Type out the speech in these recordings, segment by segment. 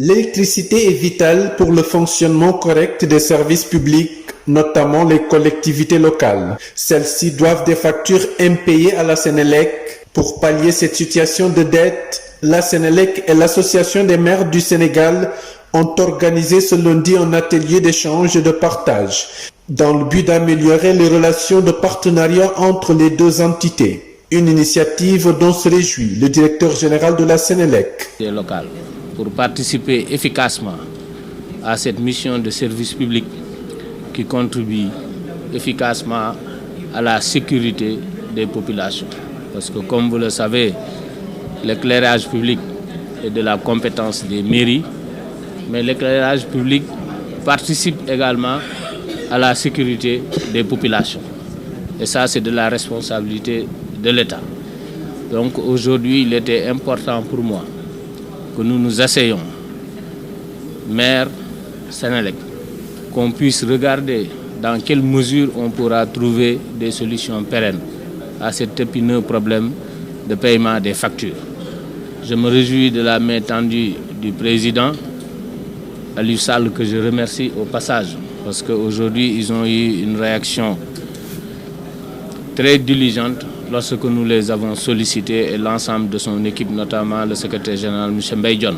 L'électricité est vitale pour le fonctionnement correct des services publics, notamment les collectivités locales. Celles-ci doivent des factures impayées à la Sénélec. Pour pallier cette situation de dette, la Sénélec et l'Association des maires du Sénégal ont organisé ce lundi un atelier d'échange et de partage, dans le but d'améliorer les relations de partenariat entre les deux entités. Une initiative dont se réjouit le directeur général de la Sénélec. Local, pour participer efficacement à cette mission de service public qui contribue efficacement à la sécurité des populations. Parce que comme vous le savez, l'éclairage public est de la compétence des mairies, mais l'éclairage public participe également à la sécurité des populations. Et ça, c'est de la responsabilité de l'État. Donc aujourd'hui, il était important pour moi que nous nous asseyions, maire, Sénélec, qu'on puisse regarder dans quelle mesure on pourra trouver des solutions pérennes à cet épineux problème de paiement des factures. Je me réjouis de la main tendue du président Aliou Sall, que je remercie au passage, parce qu'aujourd'hui, ils ont eu une réaction très diligente lorsque nous les avons sollicités et l'ensemble de son équipe, notamment le secrétaire général M. Mbaye Dione.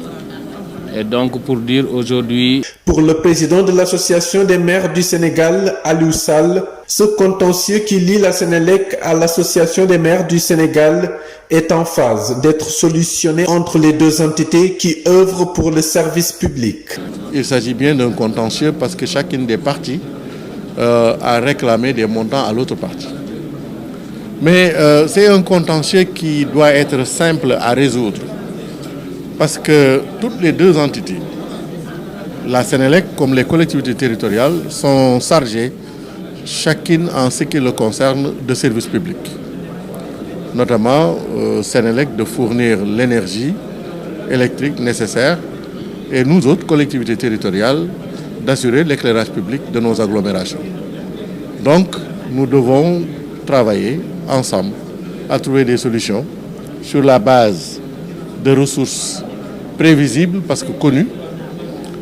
Et donc pour dire aujourd'hui... Pour le président de l'Association des maires du Sénégal, Aliou Sall, ce contentieux qui lie la Sénélec à l'Association des maires du Sénégal est en phase d'être solutionné entre les deux entités qui œuvrent pour le service public. Il s'agit bien d'un contentieux parce que chacune des parties a réclamé des montants à l'autre partie. Mais c'est un contentieux qui doit être simple à résoudre. Parce que toutes les deux entités, la Sénélec comme les collectivités territoriales, sont chargées, chacune en ce qui le concerne, de services publics. Notamment, Sénélec de fournir l'énergie électrique nécessaire et nous autres, collectivités territoriales, d'assurer l'éclairage public de nos agglomérations. Donc, nous devons travailler ensemble à trouver des solutions sur la base de ressources prévisibles parce que connues,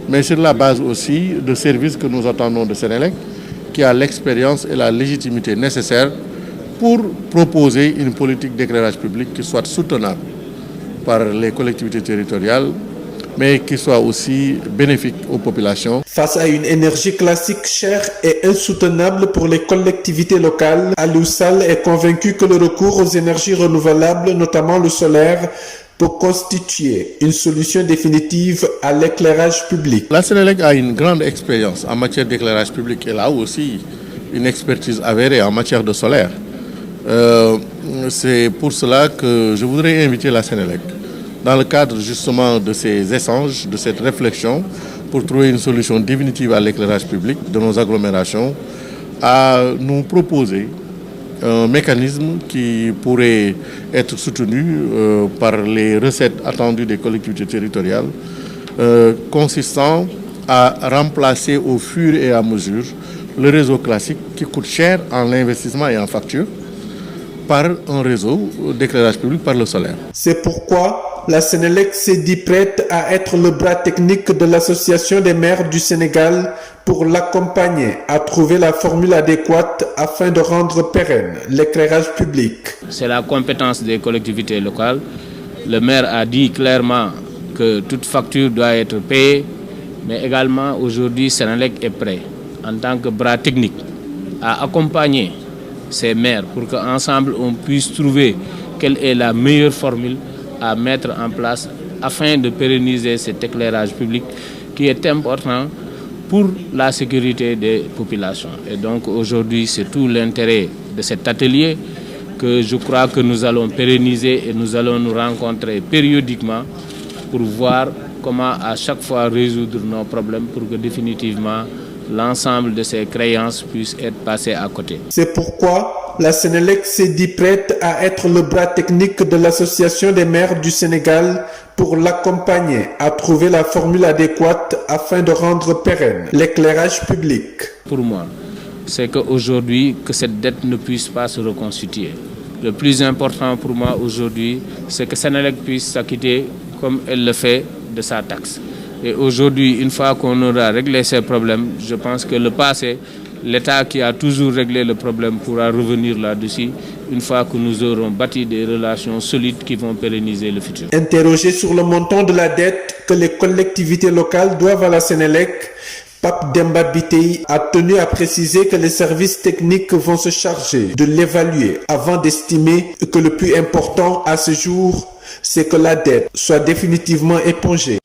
mais sur la base aussi de services que nous attendons de Sénélec, qui a l'expérience et la légitimité nécessaire pour proposer une politique d'éclairage public qui soit soutenable par les collectivités territoriales, mais qui soit aussi bénéfique aux populations. Face à une énergie classique chère et insoutenable pour les collectivités locales, Aliou Sall est convaincu que le recours aux énergies renouvelables, notamment le solaire, peut constituer une solution définitive à l'éclairage public. La Sénélec a une grande expérience en matière d'éclairage public. Elle a aussi une expertise avérée en matière de solaire. C'est pour cela que je voudrais inviter la Sénélec, dans le cadre justement de ces échanges, de cette réflexion, pour trouver une solution définitive à l'éclairage public de nos agglomérations, à nous proposer un mécanisme qui pourrait être soutenu par les recettes attendues des collectivités territoriales, consistant à remplacer au fur et à mesure le réseau classique qui coûte cher en investissement et en facture par un réseau d'éclairage public par le solaire. C'est pourquoi la Sénélec s'est dit prête à être le bras technique de l'Association des maires du Sénégal pour l'accompagner à trouver la formule adéquate afin de rendre pérenne l'éclairage public. C'est la compétence des collectivités locales. Le maire a dit clairement que toute facture doit être payée, mais également aujourd'hui Sénélec est prêt en tant que bras technique à accompagner ces maires pour qu'ensemble on puisse trouver quelle est la meilleure formule à mettre en place afin de pérenniser cet éclairage public qui est important pour la sécurité des populations. Et donc aujourd'hui, c'est tout l'intérêt de cet atelier que je crois que nous allons pérenniser et nous allons nous rencontrer périodiquement pour voir comment à chaque fois résoudre nos problèmes pour que définitivement l'ensemble de ces créances puissent être passées à côté. C'est pourquoi la Sénélec s'est dit prête à être le bras technique de l'Association des maires du Sénégal pour l'accompagner à trouver la formule adéquate afin de rendre pérenne l'éclairage public. Pour moi, c'est qu'aujourd'hui, que cette dette ne puisse pas se reconstituer. Le plus important pour moi aujourd'hui, c'est que Sénélec puisse s'acquitter comme elle le fait de sa taxe. Et aujourd'hui, une fois qu'on aura réglé ces problèmes, je pense que le passé, l'État qui a toujours réglé le problème pourra revenir là-dessus une fois que nous aurons bâti des relations solides qui vont pérenniser le futur. Interrogé sur le montant de la dette que les collectivités locales doivent à la Sénélec, Pape Demba Bitèye a tenu à préciser que les services techniques vont se charger de l'évaluer avant d'estimer que le plus important à ce jour, c'est que la dette soit définitivement épongée.